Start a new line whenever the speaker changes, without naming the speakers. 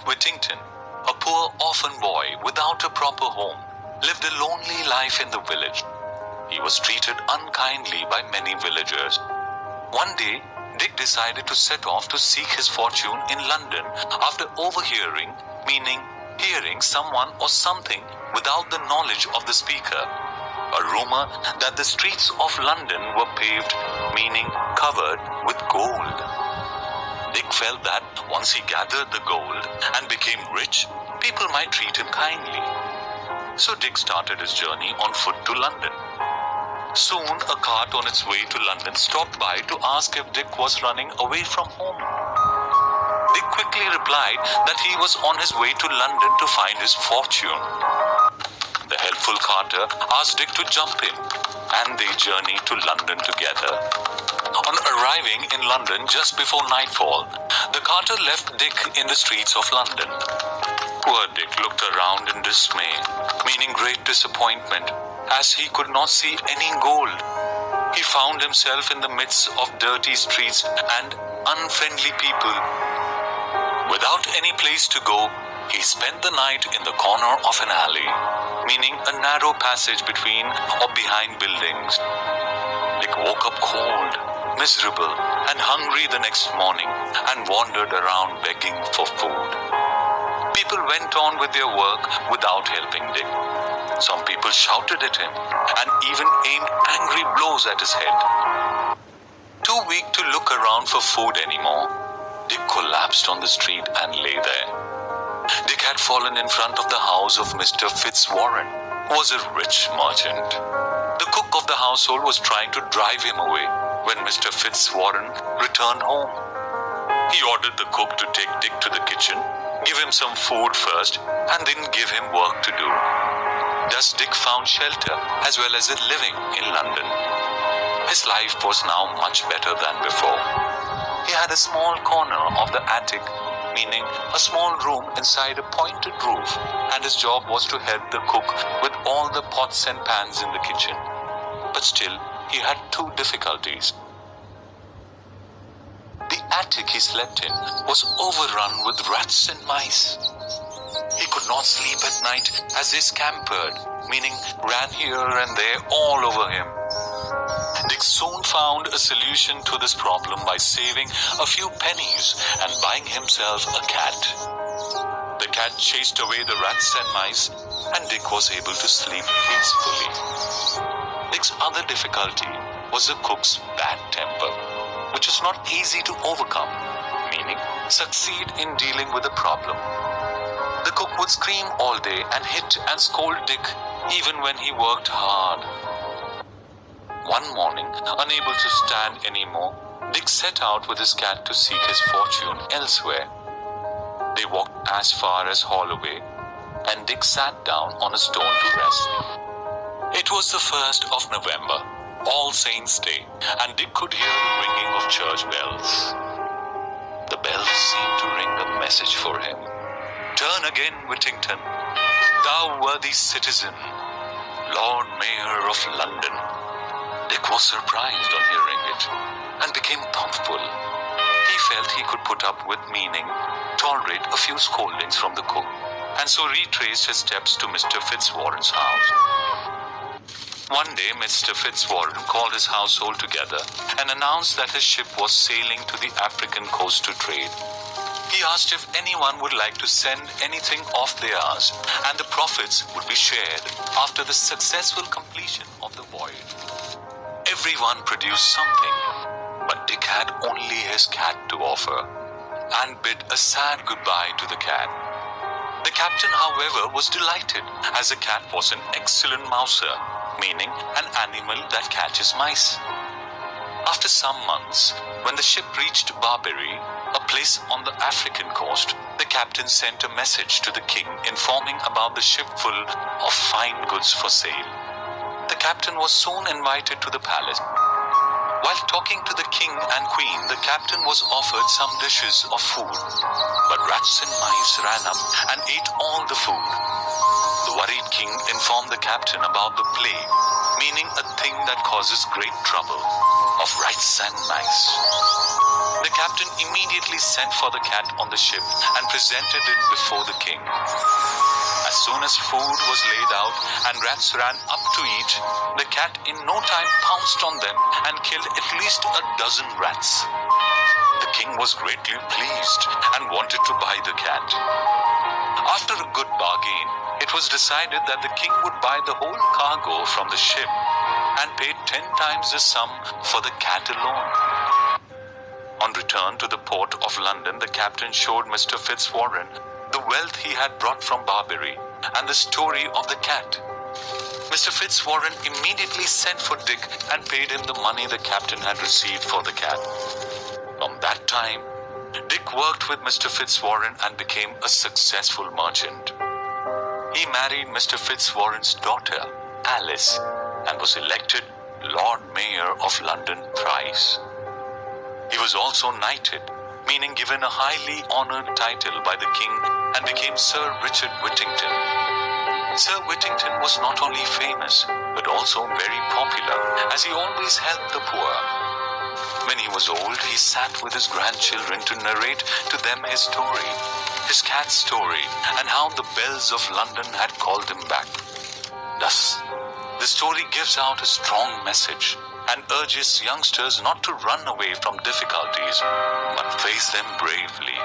Witington, a poor orphan boy without a proper home, lived a lonely life in the village. He was treated unkindly by many villagers. One day, Dick decided to set off to seek his fortune in London after overhearing, meaning hearing someone or something without the knowledge of the speaker. A rumor that the streets of London were paved, meaning covered with gold. Dick felt that once he gathered the gold and became rich, people might treat him kindly. So Dick started his journey on foot to London. Soon, a cart on its way to London stopped by to ask if Dick was running away from home. Dick quickly replied that he was on his way to London to find his fortune. The helpful carter asked Dick to jump in, and they journeyed to London together. On arriving in London just before nightfall, the carter left Dick in the streets of London. Poor Dick looked around in dismay, meaning great disappointment, as he could not see any gold. He found himself in the midst of dirty streets and unfriendly people. Without any place to go, he spent the night in the corner of an alley, meaning a narrow passage between or behind buildings. Dick woke up cold, miserable, and hungry the next morning and wandered around begging for food. People went on with their work without helping Dick. Some people shouted at him and even aimed angry blows at his head. Too weak to look around for food anymore, Dick collapsed on the street and lay there. Dick had fallen in front of the house of Mr. Fitzwarren, who was a rich merchant. The cook of the household was trying to drive him away when Mr. Fitzwarren returned home. He ordered the cook to take Dick to the kitchen, give him some food first, and then give him work to do. Thus Dick found shelter as well as a living in London. His life was now much better than before. He had a small corner of the attic, meaning a small room inside a pointed roof, and his job was to help the cook with all the pots and pans in the kitchen. But still, he had two difficulties. The attic he slept in was overrun with rats and mice. He could not sleep at night as they scampered, meaning ran here and there all over him. Dick soon found a solution to this problem by saving a few pennies and buying himself a cat. The cat chased away the rats and mice, and Dick was able to sleep peacefully. Dick's other difficulty was the cook's bad temper, which is not easy to overcome, meaning succeed in dealing with a problem. The cook would scream all day and hit and scold Dick even when he worked hard. One morning, unable to stand anymore, Dick set out with his cat to seek his fortune elsewhere. They walked as far as Holloway, and Dick sat down on a stone to rest. It was the 1st of November, All Saints' Day, and Dick could hear the ringing of church bells. The bells seemed to ring a message for him. "Turn again, Witington, thou worthy citizen, Lord Mayor of London." Dick was surprised on hearing it and became thoughtful. He felt he could put up with meaning, tolerate a few scoldings from the cook, and so retraced his steps to Mr. Fitzwarren's house. One day, Mr. Fitzwarren called his household together and announced that his ship was sailing to the African coast to trade. He asked if anyone would like to send anything of theirs, and the profits would be shared after the successful completion of the voyage. Everyone produced something, but Dick had only his cat to offer, and bid a sad goodbye to the cat. The captain, however, was delighted, as the cat was an excellent mouser, meaning an animal that catches mice. After some months, when the ship reached Barbary, a place on the African coast, the captain sent a message to the king informing about the ship full of fine goods for sale. The captain was soon invited to the palace. While talking to the king and queen, the captain was offered some dishes of food, but rats and mice ran up and ate all the food. The worried king informed the captain about the plague, meaning a thing that causes great trouble, of rats and mice. The captain immediately sent for the cat on the ship and presented it before the king. As soon as food was laid out and rats ran up to eat, the cat in no time pounced on them and killed at least a dozen rats. The king was greatly pleased and wanted to buy the cat. After a good bargain, it was decided that the king would buy the whole cargo from the ship and paid 10 times the sum for the cat alone. On return to the port of London, the captain showed Mr. Fitzwarren the wealth he had brought from Barbary and the story of the cat. Mr. Fitzwarren immediately sent for Dick and paid him the money the captain had received for the cat. From that time, Dick worked with Mr. Fitzwarren and became a successful merchant. He married Mr. Fitzwarren's daughter, Alice, and was elected Lord Mayor of London thrice. He was also knighted, meaning given a highly honored title by the king, and became Sir Richard Witington. Sir Witington was not only famous, but also very popular, as he always helped the poor. When he was old, he sat with his grandchildren to narrate to them his story, his cat's story, and how the bells of London had called him back. Thus, the story gives out a strong message and urges youngsters not to run away from difficulties, but face them bravely.